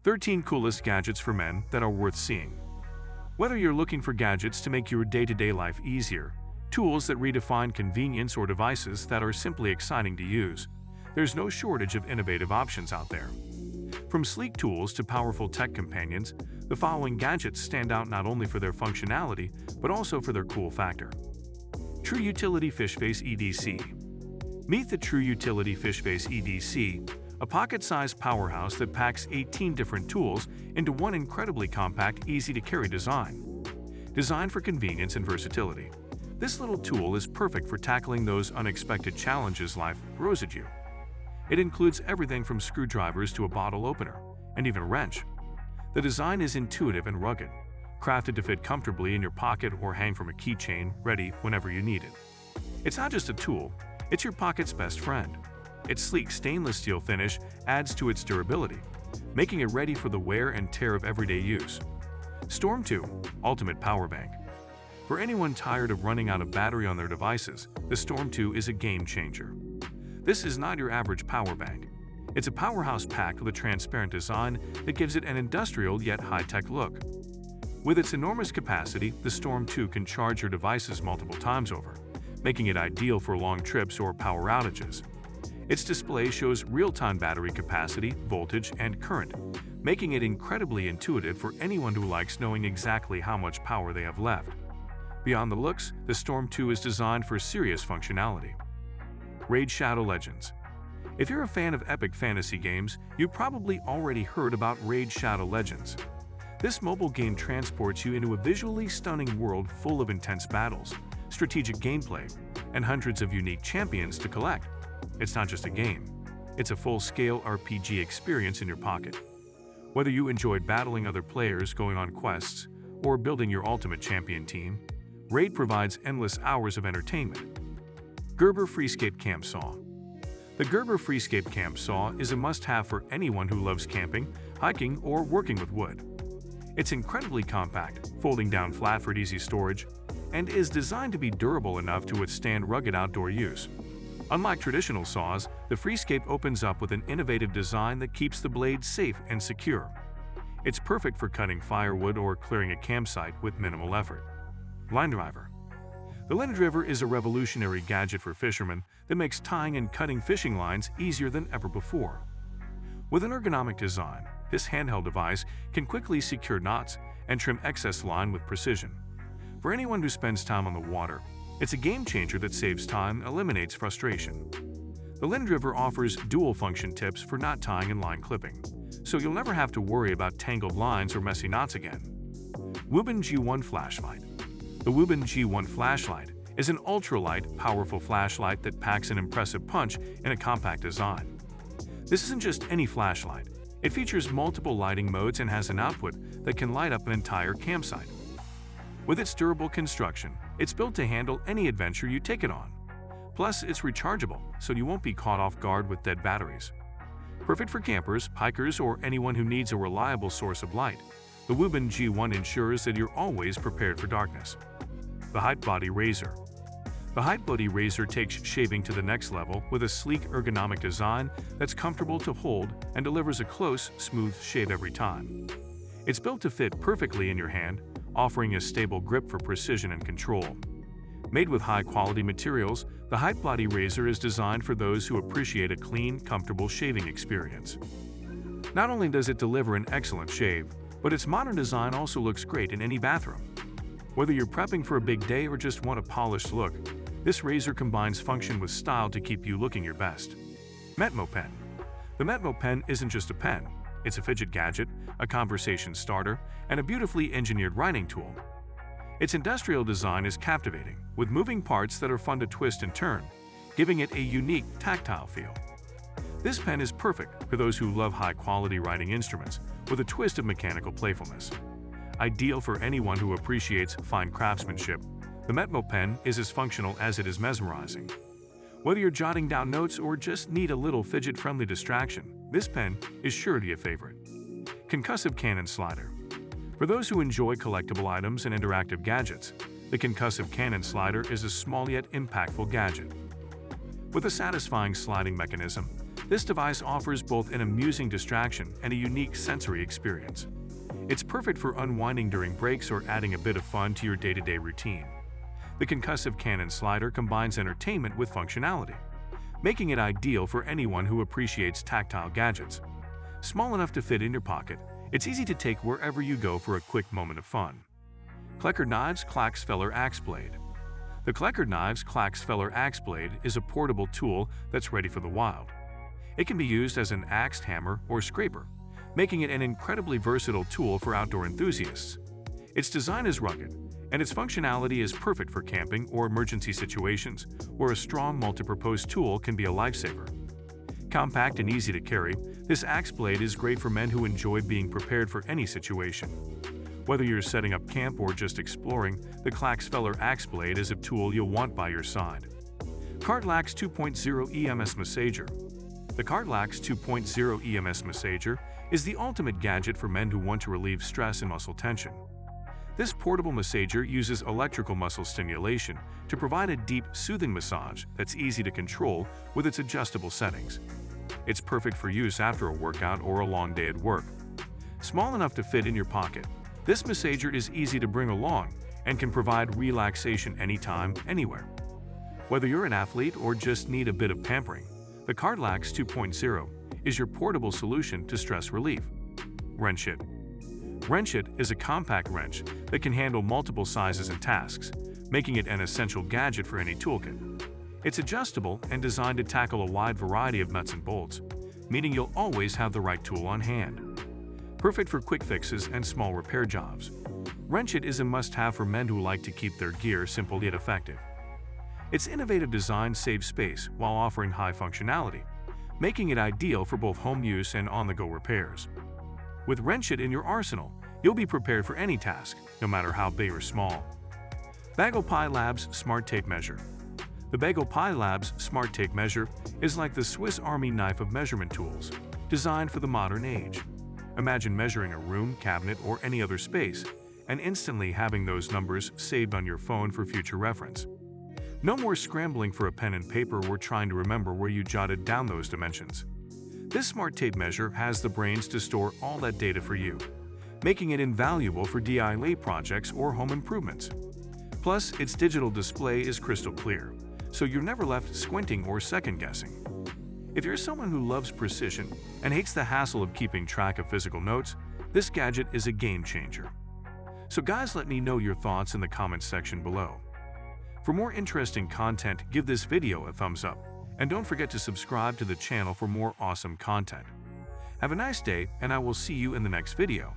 13 Coolest Gadgets for Men That Are Worth Seeing. Whether you're looking for gadgets to make your day-to-day life easier, tools that redefine convenience, or devices that are simply exciting to use, there's no shortage of innovative options out there. From sleek tools to powerful tech companions, the following gadgets stand out not only for their functionality, but also for their cool factor. True Utility Fish Face EDC. Meet the True Utility Fish Face EDC, a pocket-sized powerhouse that packs 18 different tools into one incredibly compact, easy-to-carry design. Designed for convenience and versatility, this little tool is perfect for tackling those unexpected challenges life throws at you. It includes everything from screwdrivers to a bottle opener, and even a wrench. The design is intuitive and rugged, crafted to fit comfortably in your pocket or hang from a keychain, ready whenever you need it. It's not just a tool, it's your pocket's best friend. Its sleek stainless steel finish adds to its durability, making it ready for the wear and tear of everyday use. Storm 2 Ultimate Power Bank. For anyone tired of running out of battery on their devices, the Storm 2 is a game changer. This is not your average power bank. It's a powerhouse packed with a transparent design that gives it an industrial yet high-tech look. With its enormous capacity, the Storm 2 can charge your devices multiple times over, making it ideal for long trips or power outages. Its display shows real-time battery capacity, voltage, and current, making it incredibly intuitive for anyone who likes knowing exactly how much power they have left. Beyond the looks, the Storm 2 is designed for serious functionality. Raid Shadow Legends. If you're a fan of epic fantasy games, you've probably already heard about Raid Shadow Legends. This mobile game transports you into a visually stunning world full of intense battles, strategic gameplay, and hundreds of unique champions to collect. It's not just a game, it's a full-scale RPG experience in your pocket. Whether you enjoyed battling other players, going on quests, or building your ultimate champion team, Raid provides endless hours of entertainment. Gerber Freescape Camp Saw. The Gerber Freescape Camp Saw is a must-have for anyone who loves camping, hiking, or working with wood. It's incredibly compact, folding down flat for easy storage, and is designed to be durable enough to withstand rugged outdoor use. Unlike traditional saws, the Freescape opens up with an innovative design that keeps the blade safe and secure. It's perfect for cutting firewood or clearing a campsite with minimal effort. Line Driver. The Line Driver is a revolutionary gadget for fishermen that makes tying and cutting fishing lines easier than ever before. With an ergonomic design, this handheld device can quickly secure knots and trim excess line with precision. For anyone who spends time on the water, it's a game changer that saves time and eliminates frustration. The Line Driver offers dual-function tips for knot tying and line clipping, so you'll never have to worry about tangled lines or messy knots again. Woobin G1 Flashlight. The Woobin G1 Flashlight is an ultralight, powerful flashlight that packs an impressive punch in a compact design. This isn't just any flashlight. It features multiple lighting modes and has an output that can light up an entire campsite. With its durable construction, it's built to handle any adventure you take it on. Plus, it's rechargeable, so you won't be caught off guard with dead batteries. Perfect for campers, hikers, or anyone who needs a reliable source of light, the Woobin G1 ensures that you're always prepared for darkness. The Height Body Razor. The Height Body Razor takes shaving to the next level with a sleek, ergonomic design that's comfortable to hold and delivers a close, smooth shave every time. It's built to fit perfectly in your hand, offering a stable grip for precision and control. Made with high-quality materials, the Height Body Razor is designed for those who appreciate a clean, comfortable shaving experience. Not only does it deliver an excellent shave, but its modern design also looks great in any bathroom. Whether you're prepping for a big day or just want a polished look, this razor combines function with style to keep you looking your best. Metmo Pen. The Metmo Pen isn't just a pen, it's a fidget gadget, a conversation starter, and a beautifully engineered writing tool. Its industrial design is captivating, with moving parts that are fun to twist and turn, giving it a unique, tactile feel. This pen is perfect for those who love high-quality writing instruments with a twist of mechanical playfulness. Ideal for anyone who appreciates fine craftsmanship, the Metmo Pen is as functional as it is mesmerizing. Whether you're jotting down notes or just need a little fidget-friendly distraction, this pen is sure to be a favorite. Concussive Cannon Slider. For those who enjoy collectible items and interactive gadgets, the Concussive Cannon Slider is a small yet impactful gadget. With a satisfying sliding mechanism, This device offers both an amusing distraction and a unique sensory experience. It's perfect for unwinding during breaks or adding a bit of fun to your day-to-day routine. The concussive Canon slider combines entertainment with functionality, making it ideal for anyone who appreciates tactile gadgets. Small enough to fit in your pocket, it's easy to take wherever you go for a quick moment of fun. Klecker Knives Klaxfeller Axe Blade. The Klecker Knives Klaxfeller Axe Blade is a portable tool that's ready for the wild. It can be used as an axed hammer or scraper, making it an incredibly versatile tool for outdoor enthusiasts. Its design is rugged, and its functionality is perfect for camping or emergency situations where a strong multipurpose tool can be a lifesaver. Compact and easy to carry, this axe blade is great for men who enjoy being prepared for any situation. Whether you're setting up camp or just exploring, the Klaxfeller Axe Blade is a tool you'll want by your side. Cartlax 2.0 EMS Massager. The Cartlax 2.0 EMS Massager is the ultimate gadget for men who want to relieve stress and muscle tension. This portable massager uses electrical muscle stimulation to provide a deep, soothing massage that's easy to control with its adjustable settings. It's perfect for use after a workout or a long day at work. Small enough to fit in your pocket, this massager is easy to bring along and can provide relaxation anytime, anywhere. Whether you're an athlete or just need a bit of pampering, the Cartlax 2.0 is your portable solution to stress relief. Wrench-It. Wrench-It is a compact wrench that can handle multiple sizes and tasks, making it an essential gadget for any toolkit. It's adjustable and designed to tackle a wide variety of nuts and bolts, meaning you'll always have the right tool on hand. Perfect for quick fixes and small repair jobs, Wrench-It is a must-have for men who like to keep their gear simple yet effective. Its innovative design saves space while offering high functionality, making it ideal for both home use and on-the-go repairs. With Wrench-It in your arsenal, you'll be prepared for any task, no matter how big or small. Bagel Pie Labs Smart Tape Measure. The Bagel Pie Labs Smart Tape Measure is like the Swiss Army knife of measurement tools, designed for the modern age. Imagine measuring a room, cabinet, or any other space, and instantly having those numbers saved on your phone for future reference. No more scrambling for a pen and paper or trying to remember where you jotted down those dimensions. This smart tape measure has the brains to store all that data for you, making it invaluable for DIY projects or home improvements. Plus, its digital display is crystal clear, so you're never left squinting or second-guessing. If you're someone who loves precision and hates the hassle of keeping track of physical notes, this gadget is a game changer. So guys, let me know your thoughts in the comments section below. For more interesting content, give this video a thumbs up, and don't forget to subscribe to the channel for more awesome content. Have a nice day, and I will see you in the next video.